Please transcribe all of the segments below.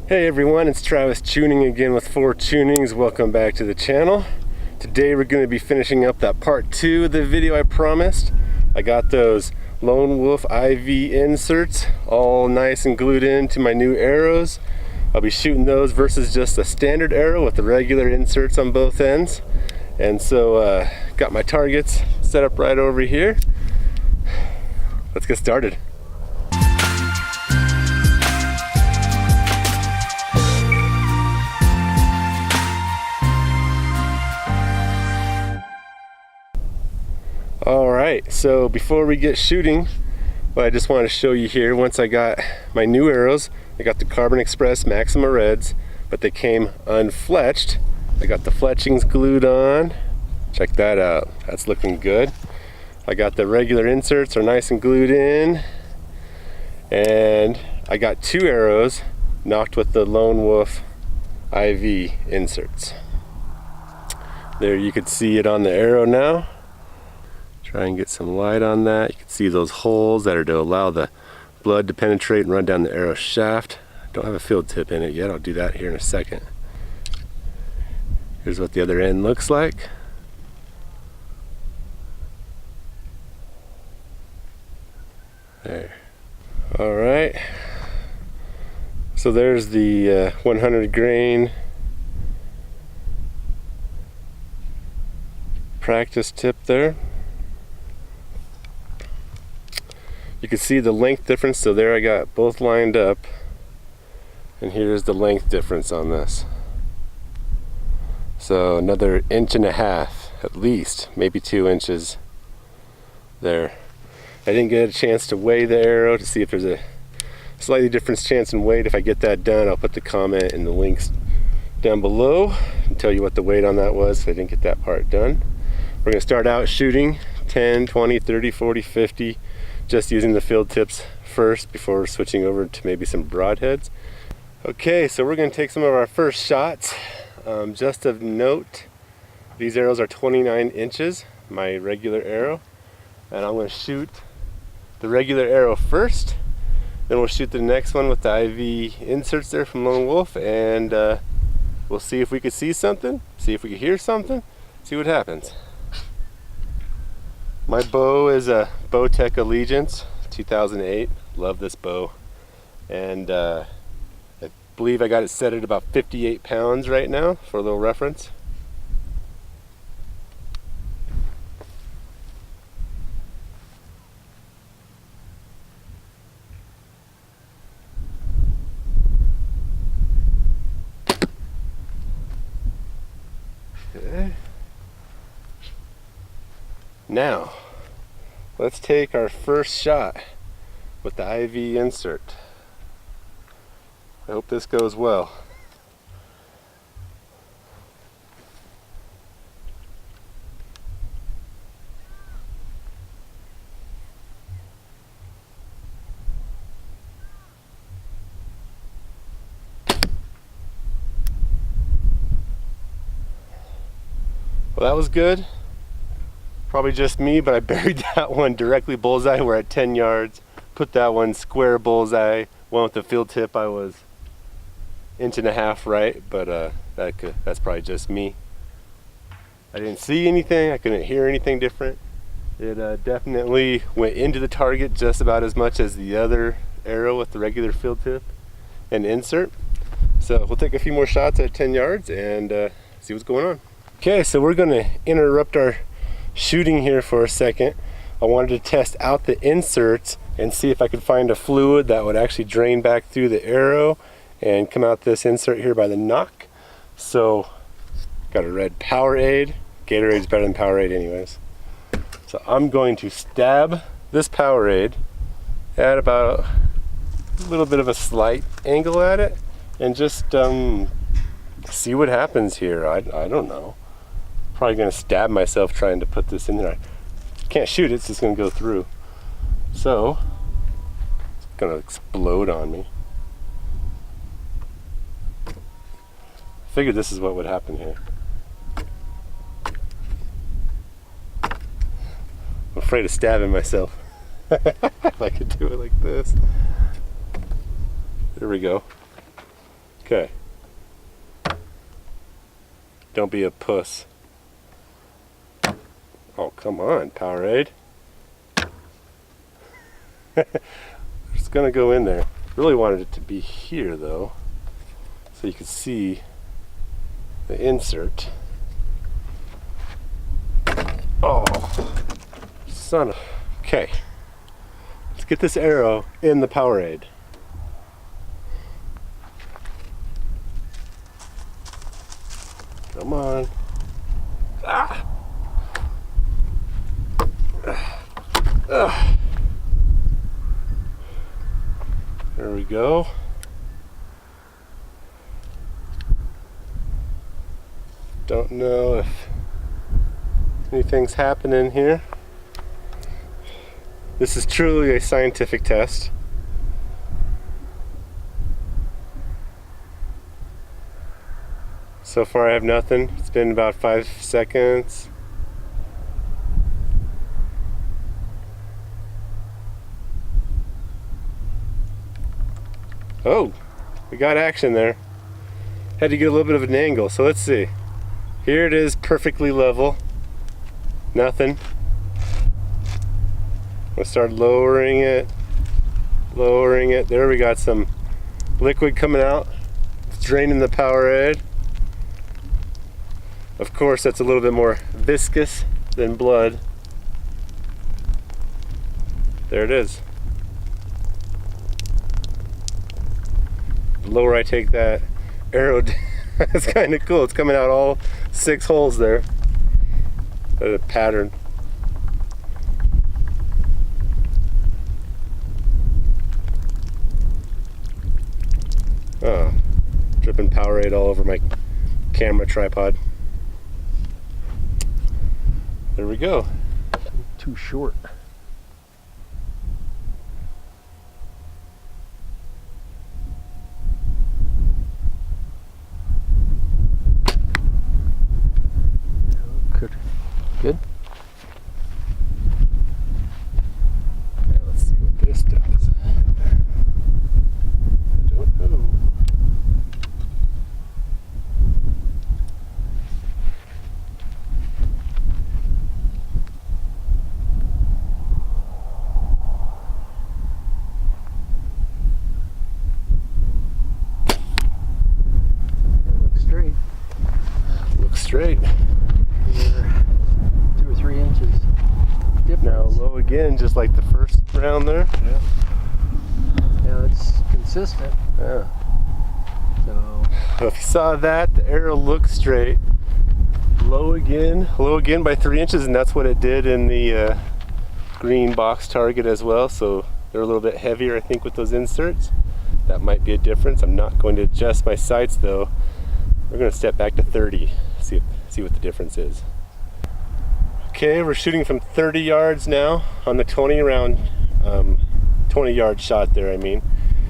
Hey everyone, it's Travis tuning again with 4 Tunings. Welcome back to the channel. Today we're going to be finishing up that part 2 of the video I promised. I got those Lone Wolf IV inserts all nice and glued into my new arrows. I'll be shooting those versus just a standard arrow with the regular inserts on both ends. And so got my targets set up right over here. Let's get started. Alright, so before we get shooting, what I just want to show you here, once I got my new arrows, I got the Carbon Express Maxima Reds, but they came unfletched. I got the fletchings glued on. Check that out, that's looking good. I got the regular inserts are nice and glued in. And I got 2 arrows knocked with the Lone Wolf IV inserts. There, you can see it on the arrow now. Try and get some light on that. You can see those holes that are to allow the blood to penetrate and run down the arrow shaft. Don't have a field tip in it yet. I'll do that here in a second. Here's what the other end looks like. There. All right. So there's the 100 grain practice tip there. You can see the length difference, so there I got both lined up, and here's the length difference on this. So another 1.5 inches at least, maybe 2 inches there. I didn't get a chance to weigh the arrow to see if there's a slightly different chance in weight. If I get that done, I'll put the comment in the links down below and tell you what the weight on that was. I didn't get that part done. We're going to start out shooting 10, 20, 30, 40, 50. Just using the field tips first before switching over to maybe some broadheads. Okay, so we're going to take some of our first shots. Just of note, these arrows are 29 inches, my regular arrow, and I'm going to shoot the regular arrow first, then we'll shoot the next one with the IV inserts there from Lone Wolf, and we'll see if we could see something, see if we could hear something, see what happens. My bow is a Bowtech Allegiance 2008. Love this bow. And I believe I got it set at about 58 pounds right now, for a little reference. Okay. Now, let's take our first shot with the IV insert. I hope this goes well. Well, that was good. Probably just me, but I buried that one directly bullseye. We're at 10 yards. Put that one square bullseye. One with the field tip, I was 1.5 inches right, but that's probably just me. I didn't see anything. I couldn't hear anything different. It definitely went into the target just about as much as the other arrow with the regular field tip and insert. So we'll take a few more shots at 10 yards and see what's going on. Okay, so we're going to interrupt our shooting here for a second. I wanted to test out the inserts and see if I could find a fluid that would actually drain back through the arrow and come out this insert here by the nock. So got a red Powerade. Gatorade's better than Powerade anyways. So I'm going to stab this Powerade at about a little bit of a slight angle at it and just see what happens here. I don't know. Probably going to stab myself trying to put this in there. I can't shoot it, it's just going to go through. So, it's going to explode on me. I figured this is what would happen here. I'm afraid of stabbing myself. If I could do it like this. There we go. Okay. Don't be a puss. Oh, come on, Powerade. It's gonna go in there. Really wanted it to be here though, so you could see the insert. Oh, son of... Okay. Let's get this arrow in the Powerade. Come on. Ah! There we go. Don't know if anything's happening here. This is truly a scientific test. So far I have nothing. It's been about 5 seconds. Oh, we got action there. Had to get a little bit of an angle, so let's see. Here it is, perfectly level. Nothing. We'll start lowering it. Lowering it. There we got some liquid coming out. It's draining the Powerade. Of course, that's a little bit more viscous than blood. There it is. The lower I take that arrow, that's kind of cool. It's coming out all 6 holes there. A pattern. Oh, dripping Powerade all over my camera tripod. There we go. Too short. Good. Now let's see what this does. I don't know. Looks straight. Looks straight. Now low again, just like the first round there. Yeah. Now it's consistent. Yeah. So if you saw that, the arrow looks straight. Low again by 3 inches, and that's what it did in the green box target as well. So they're a little bit heavier, I think, with those inserts. That might be a difference. I'm not going to adjust my sights though. We're going to step back to 30, see what the difference is. Okay, we're shooting from 30 yards now on the 20 yard shot there, I mean.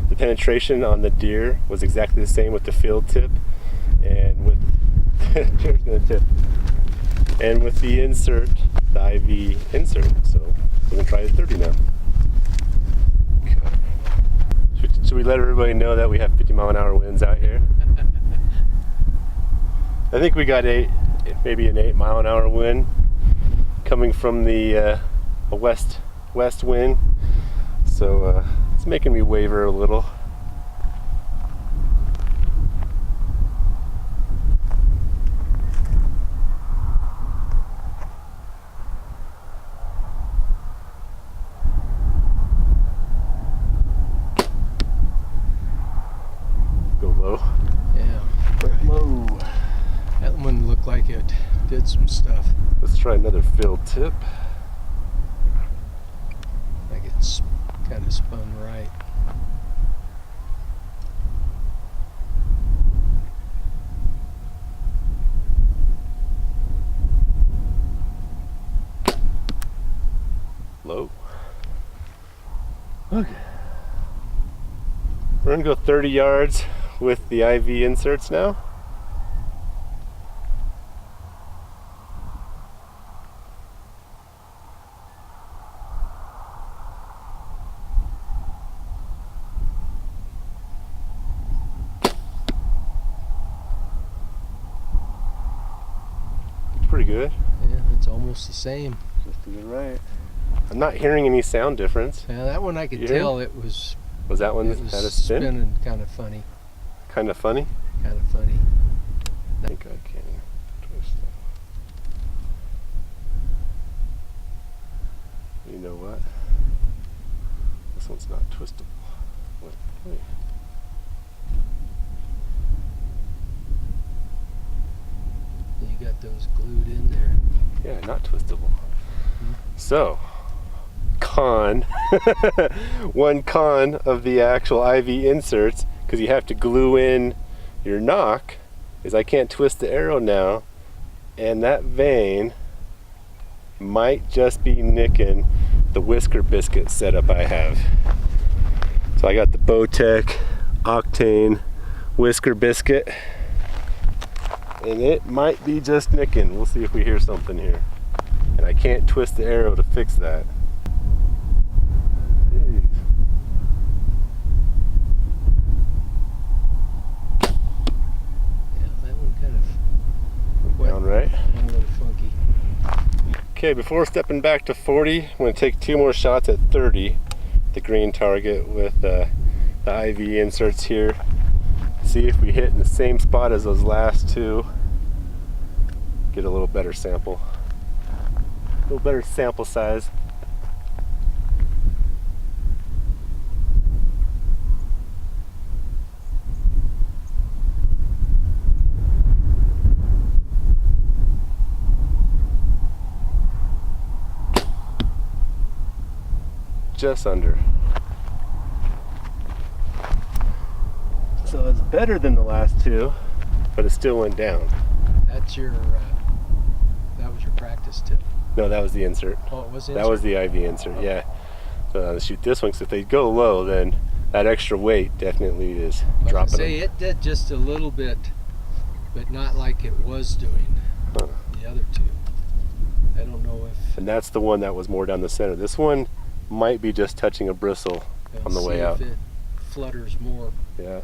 The penetration on the deer was exactly the same with the field tip and with deer's gonna tip. And with the insert, the IV insert. So we're gonna try the 30 now. Okay. Should we let everybody know that we have 50-mile-an-hour winds out here? I think we got maybe an 8-mile-an-hour wind coming from the west wind, so it's making me waver a little. Go low. yeah, right. Low. That one looked like it did some stuff. Let's try another field tip. Like it's kind of spun right. Low. Okay. We're gonna go 30 yards with the IV inserts now. pretty good. Yeah, it's almost the same. Just to the right. I'm not hearing any sound difference. Yeah, that one I could You hear tell it was. Was that one It was had a spin? spinning kind of funny. Kind of funny? Kind of funny. I think I can twist that. You know what? This one's not twistable. Wait. You got those glued in there. Yeah, not twistable. So, one con of the actual IV inserts, because you have to glue in your knock, is I can't twist the arrow now, and that vein might just be nicking the whisker biscuit setup I have. So I got the Bowtech Octane whisker biscuit, and it might be just nicking. We'll see if we hear something here. And I can't twist the arrow to fix that. Jeez. Yeah, that one kind of Down right. went a little funky. Okay, before stepping back to 40, I'm going to take 2 more shots at 30, the green target with the IV inserts here. See if we hit in the same spot as those last 2. Get a little better sample. A little better sample size. Just under. So it's better than the last 2, but it still went down. That's your. That was your practice tip. No, that was the insert. Oh, it was. That was the IV insert, yeah. So I'll shoot this one, because if they go low, then that extra weight definitely is dropping Say them. it did just a little bit, but not like it was doing Huh. the other 2. I don't know if. And that's the one that was more down the center. This one might be just touching a bristle on the way out. If it flutters more. Yeah,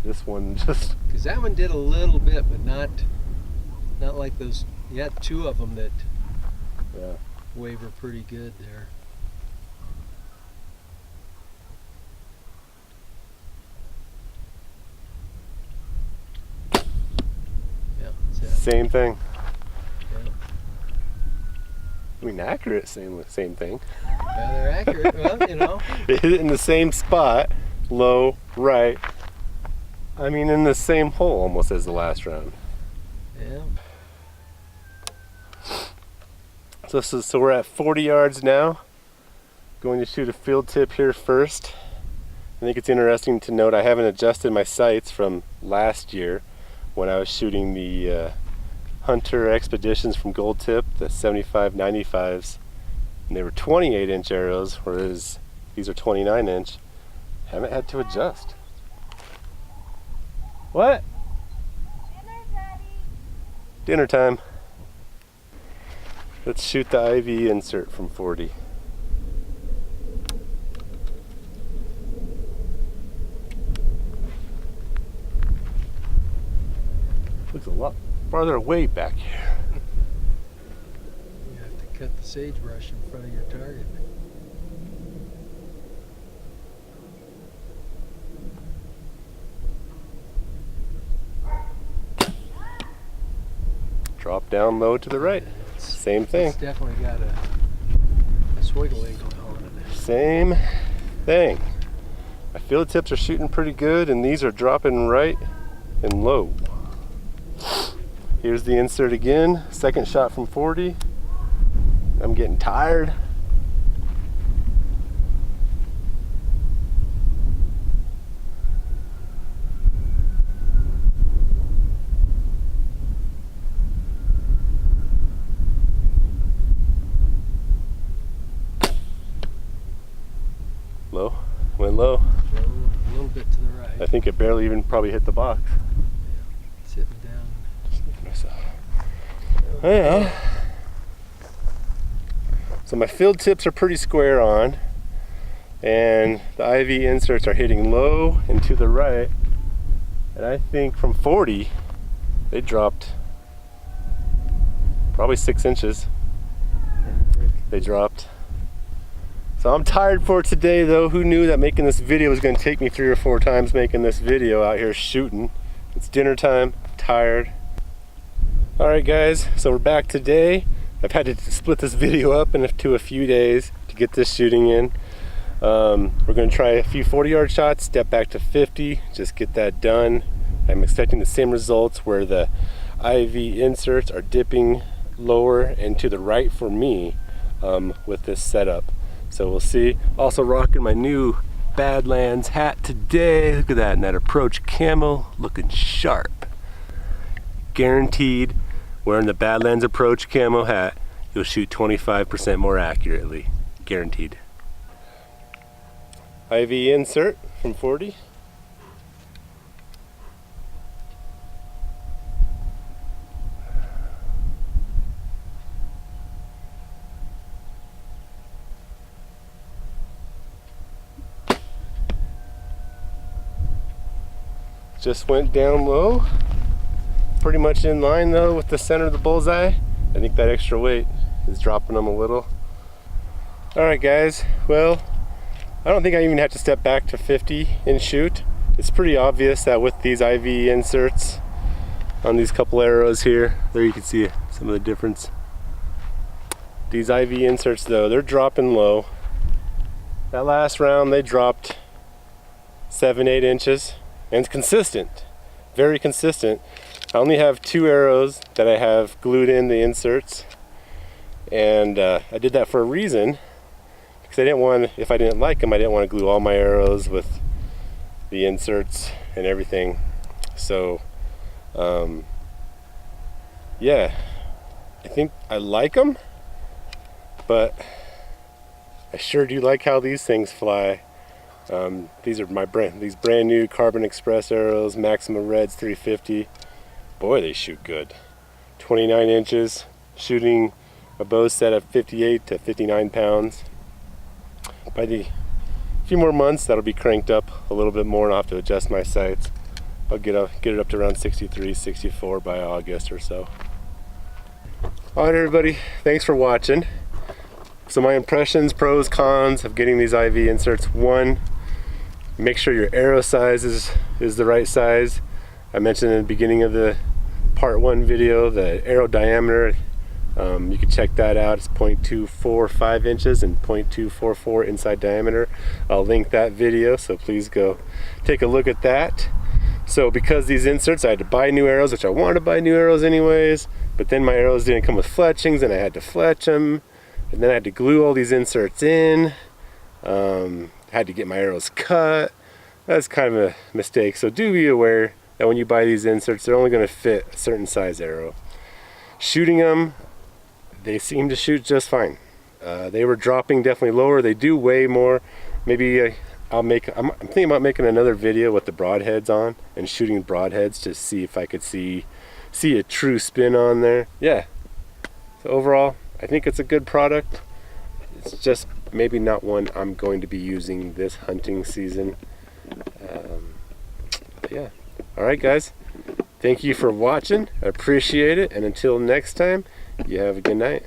this one just. Because that one did a little bit, but not like those. You had 2 of them that Yeah. waver pretty good there. Yeah, that's it. Same thing. Yeah. I mean, accurate, same thing. Yeah, they're accurate. Well, you know. It hit it in the same spot, low, right. I mean, in the same hole almost as the last round. Yeah. So we're at 40 yards now. Going to shoot a field tip here first. I think it's interesting to note I haven't adjusted my sights from last year when I was shooting the Hunter Expeditions from Gold Tip, the 75-95s, and they were 28-inch arrows, whereas these are 29-inch. Haven't had to adjust. What? Dinner, Daddy. Dinner time. Let's shoot the IV insert from 40. Looks a lot farther away back here. You have to cut the sagebrush in front of your target. Drop down low to the right. Same thing. It's definitely got a swiggle wiggle on it. Same thing. My field tips are shooting pretty good, and these are dropping right and low. Here's the insert again. Second shot from 40. I'm getting tired. Low, went low. A little bit to the right. I think it barely even probably hit the box. Sitting down. Just look at myself. Yeah. So my field tips are pretty square on, and the IV inserts are hitting low and to the right. And I think from 40, they dropped probably 6 inches they dropped. So I'm tired for today though. Who knew that making this video was going to take me 3 or 4 times making this video out here shooting. It's dinner time, tired. Alright guys, so we're back today. I've had to split this video up into a few days to get this shooting in. We're going to try a few 40-yard shots, step back to 50, just get that done. I'm expecting the same results where the IV inserts are dipping lower and to the right for me with this setup. So we'll see. Also rocking my new Badlands hat today. Look at that, and that approach camo looking sharp. Guaranteed, wearing the Badlands approach camo hat, you'll shoot 25% more accurately. Guaranteed. IV insert from 40. Just went down low, pretty much in line though with the center of the bullseye. I think that extra weight is dropping them a little. Alright guys, well, I don't think I even have to step back to 50 and shoot. It's pretty obvious that with these IV inserts on these couple arrows here, there you can see some of the difference. These IV inserts though, they're dropping low. That last round they dropped 7-8 inches. And it's consistent, very consistent. I only have 2 arrows that I have glued in the inserts, and I did that for a reason, because I didn't want, if I didn't like them, I didn't want to glue all my arrows with the inserts and everything. So yeah, I think I like them, but I sure do like how these things fly. These are these brand new Carbon Express arrows, Maxima Reds 350. Boy, they shoot good. 29 inches, shooting a bow set of 58 to 59 pounds. By the few more months, that'll be cranked up a little bit more, and I'll have to adjust my sights. I'll get it up to around 63, 64 by August or so. Alright everybody, thanks for watching. So my impressions, pros, cons of getting these IV inserts. 1, make sure your arrow size is the right size. I mentioned in the beginning of the part 1 video, the arrow diameter, you can check that out. It's 0.245 inches and 0.244 inside diameter. I'll link that video, so please go take a look at that. So because these inserts, I had to buy new arrows, which I wanted to buy new arrows anyways, but then my arrows didn't come with fletchings and I had to fletch them. And then I had to glue all these inserts in. Had to get my arrows cut. That's kind of a mistake. So do be aware that when you buy these inserts, they're only going to fit a certain size arrow. Shooting them, they seem to shoot just fine. They were dropping definitely lower. They do weigh more. Maybe I'm thinking about making another video with the broadheads on and shooting broadheads to see if I could see a true spin on there. Yeah. So overall, I think it's a good product. It's just maybe not one I'm going to be using this hunting season. But yeah. Alright guys, thank you for watching. I appreciate it, and until next time, you have a good night.